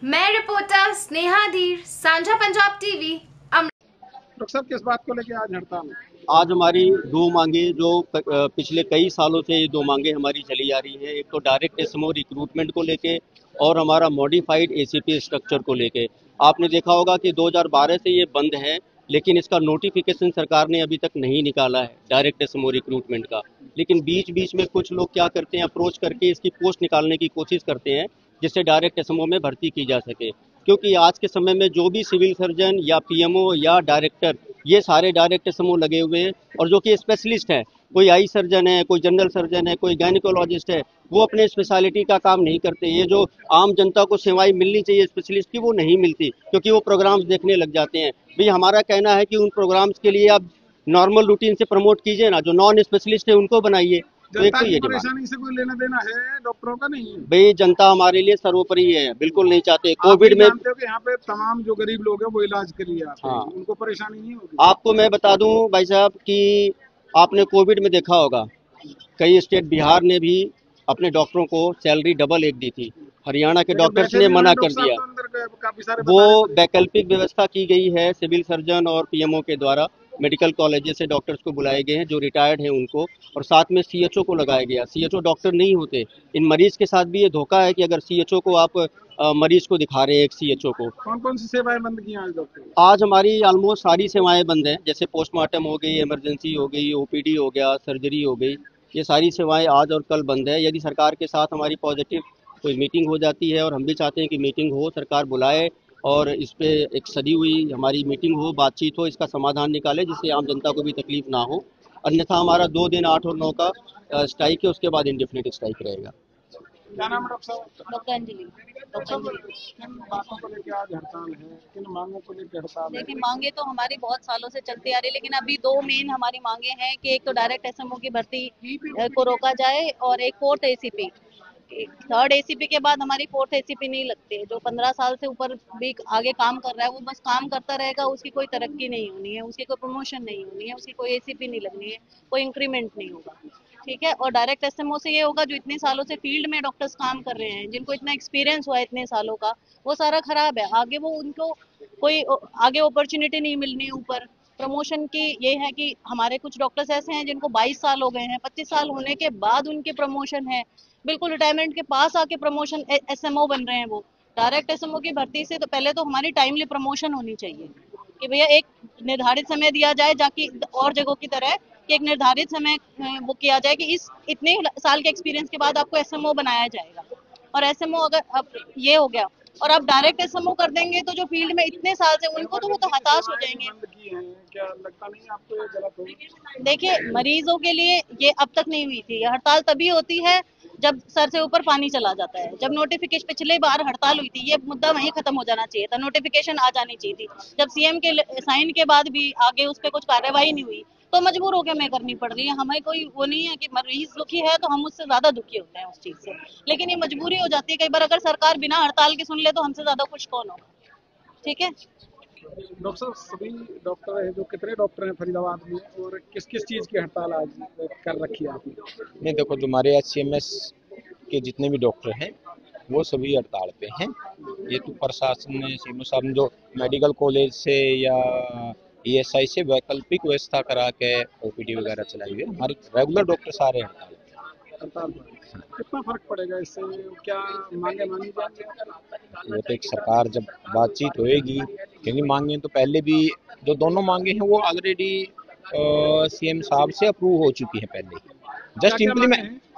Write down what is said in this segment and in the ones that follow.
मैं रिपोर्टर स्नेहा धीर, साझा पंजाब टीवी। डॉक्टर साहब किस बात को लेकर आज हड़ताल है? आज हमारी दो मांगे जो पिछले कई सालों से ये दो मांगे हमारी चली आ रही है। एक तो डायरेक्ट एसएमओ रिक्रूटमेंट को लेके और हमारा मॉडिफाइड एसीपी स्ट्रक्चर को लेके। आपने देखा होगा कि 2012 से ये बंद है, लेकिन इसका नोटिफिकेशन सरकार ने अभी तक नहीं निकाला है डायरेक्ट एसएमओ रिक्रूटमेंट का। लेकिन बीच बीच में कुछ लोग क्या करते हैं, अप्रोच करके इसकी पोस्ट निकालने की कोशिश करते हैं जिससे डायरेक्ट एसएमओ में भर्ती की जा सके। क्योंकि आज के समय में जो भी सिविल सर्जन या पीएमओ या डायरेक्टर, ये सारे डायरेक्ट एसएमओ लगे हुए हैं और जो कि स्पेशलिस्ट हैं, कोई आई सर्जन है, कोई जनरल सर्जन है, कोई गायनिकोलॉजिस्ट है, वो अपने स्पेशलिटी का काम नहीं करते। ये जो आम जनता को सेवाएं मिलनी चाहिए स्पेशलिस्ट की, वो नहीं मिलती क्योंकि वो प्रोग्राम्स देखने लग जाते हैं। भाई हमारा कहना है कि उन प्रोग्राम्स के लिए आप नॉर्मल रूटीन से प्रमोट कीजिए ना, जो नॉन स्पेशलिस्ट है उनको बनाइए। तो एक तो ये परेशानी से कोई लेना देना है डॉक्टरों का नहीं है। भाई जनता हमारे लिए सर्वोपरि है, बिल्कुल नहीं चाहते। कोविड में जानते हो कि यहाँ पे तमाम जो गरीब लोग हैं वो इलाज के लिए आते हैं, हाँ, उनको परेशानी नहीं होगी। आपको मैं बता दूं भाई साहब कि आपने कोविड में देखा होगा कई स्टेट, बिहार ने भी अपने डॉक्टरों को सैलरी डबल एक दी थी, हरियाणा के डॉक्टर्स ने मना कर दिया। वो वैकल्पिक व्यवस्था की गई है सिविल सर्जन और पीएमओ के द्वारा। मेडिकल कॉलेजेस से डॉक्टर्स को बुलाए गए हैं जो रिटायर्ड हैं उनको, और साथ में सीएचओ को लगाया गया। सीएचओ डॉक्टर नहीं होते। इन मरीज के साथ भी ये धोखा है कि अगर सीएचओ को आप मरीज को दिखा रहे हैं, एक सीएचओ को। कौन कौन सी सेवाएं बंद की आज डॉक्टर? आज हमारी ऑलमोस्ट सारी सेवाएं बंद हैं, जैसे पोस्टमार्टम हो गई, इमरजेंसी हो गई, ओपीडी हो गया, सर्जरी हो गई। ये सारी सेवाएं आज और कल बंद है। यदि सरकार के साथ हमारी पॉजिटिव कोई मीटिंग हो जाती है, और हम भी चाहते हैं कि मीटिंग हो, सरकार बुलाए और इस पे एक सदी हुई हमारी मीटिंग हो, बातचीत हो, इसका समाधान निकाले जिससे आम जनता को भी तकलीफ ना हो। अन्यथा हमारा 2 दिन 8 और 9 का स्ट्राइक है, उसके बाद इंडेफिनिट स्ट्राइक रहेगा। क्या नाम है डॉक्टर साहब? डॉक्टर अंजलि। किन बातों को लेकर आज हड़ताल है, किन मांगों को लेकर हड़ताल है? देखिए, मांगे तो हमारी बहुत सालों से चलती आ रही है, लेकिन अभी दो मेन हमारी मांगे हैं कि एक तो डायरेक्ट एसएमओ की भर्ती को रोका जाए, और एक फोर्थ एसीपी। थर्ड एसीपी के बाद हमारी फोर्थ एसीपी नहीं लगती है। जो 15 साल से ऊपर भी आगे काम कर रहा है वो बस काम करता रहेगा, उसकी कोई तरक्की नहीं होनी है, उसकी कोई प्रमोशन नहीं होनी है, उसकी कोई एसीपी नहीं लगनी है, कोई इंक्रीमेंट नहीं होगा। ठीक है। और डायरेक्ट एसएमओ से ये होगा जो इतने सालों से फील्ड में डॉक्टर्स काम कर रहे हैं, जिनको इतना एक्सपीरियंस हुआ है इतने सालों का, वो सारा खराब है। आगे वो उनको कोई आगे अपॉर्चुनिटी नहीं मिलनी ऊपर प्रमोशन की। ये है कि हमारे कुछ डॉक्टर्स ऐसे हैं जिनको 22 साल हो गए हैं, 25 साल होने के बाद उनके प्रमोशन है, बिल्कुल रिटायरमेंट के पास आके प्रमोशन एसएमओ बन रहे हैं वो। डायरेक्ट एसएमओ की भर्ती से तो पहले तो हमारी टाइमली प्रमोशन होनी चाहिए कि भैया एक निर्धारित समय दिया जाए, जाकि और जगहों की तरह कि एक निर्धारित समय वो किया जाए कि इस इतने साल के एक्सपीरियंस के बाद आपको एसएमओ बनाया जाएगा। और एसएमओ अगर अब ये हो गया और आप डायरेक्ट एसएमओ कर देंगे तो जो फील्ड में इतने साल से उनको तो वो तो हताश हो जाएंगे। क्या लगता नहीं आपको ये गलत हो? देखिए, मरीजों के लिए ये अब तक नहीं हुई थी। हड़ताल तभी होती है जब सर से ऊपर पानी चला जाता है। जब नोटिफिकेशन पिछले बार हड़ताल हुई थी, ये मुद्दा वहीं खत्म हो जाना चाहिए था, नोटिफिकेशन आ जानी चाहिए थी। जब सीएम के साइन के बाद भी आगे उस पर कुछ कार्यवाही नहीं हुई तो मजबूर होकर हमें करनी पड़ रही है। हमें कोई वो नहीं है कि मरीज दुखी है तो हम उससे ज्यादा दुखी होते हैं उस चीज से, लेकिन ये मजबूरी हो जाती है कई बार। अगर सरकार बिना हड़ताल के सुन ले तो हमसे ज्यादा खुश कौन होगा। ठीक है। डॉक्टर साहब, सभी डॉक्टर हैं, जो कितने डॉक्टर हैं फरीदाबाद में, और किस किस चीज की हड़ताल आज कर रखी है आपने? नहीं, देखो, जो हमारे एचसीएमएस के जितने भी डॉक्टर हैं वो सभी हड़ताल पे हैं। ये तो प्रशासन ने, सीएमओ साहब ने जो मेडिकल कॉलेज से या ईएसआई से वैकल्पिक व्यवस्था करा के ओपीडी वगैरह चलाई हुई है। हमारे रेगुलर डॉक्टर सारे हड़ताल कितना फर्क पड़ेगा इससे? क्या मांगे मानी जाएंगी? वो तो एक सरकार जब बातचीत होएगी, क्योंकि मांगे तो पहले भी जो दोनों मांगे हैं वो ऑलरेडी सीएम साहब से अप्रूव हो चुकी है पहले ही। जस्ट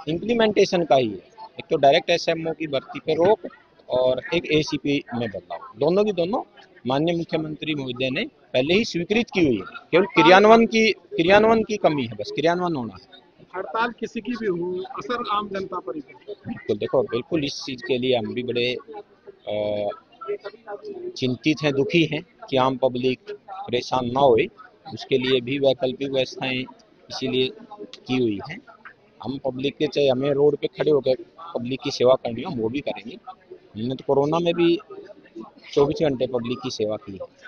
इम्प्लीमेंटेशन का ही है। एक तो डायरेक्ट एसएमओ की भर्ती पे रोक और एक एसीपी में बदलाव, दोनों की दोनों माननीय मुख्यमंत्री महोदय ने पहले ही स्वीकृत की हुई है। केवल क्रियान्वयन की कमी है, बस क्रियान्वयन होना है। हड़ताल किसी की भी हो, असर आम जनता पर ही बिल्कुल, देखो, बिल्कुल इस चीज के लिए हम भी बड़े चिंतित हैं, दुखी हैं कि आम पब्लिक परेशान ना होए। उसके लिए भी वैकल्पिक व्यवस्थाएं इसीलिए की हुई हैं। हम पब्लिक के, चाहे हमें रोड पे खड़े होकर पब्लिक की सेवा करनी हो, हम वो भी करेंगे। हमने तो कोरोना में भी 24 घंटे पब्लिक की सेवा की है।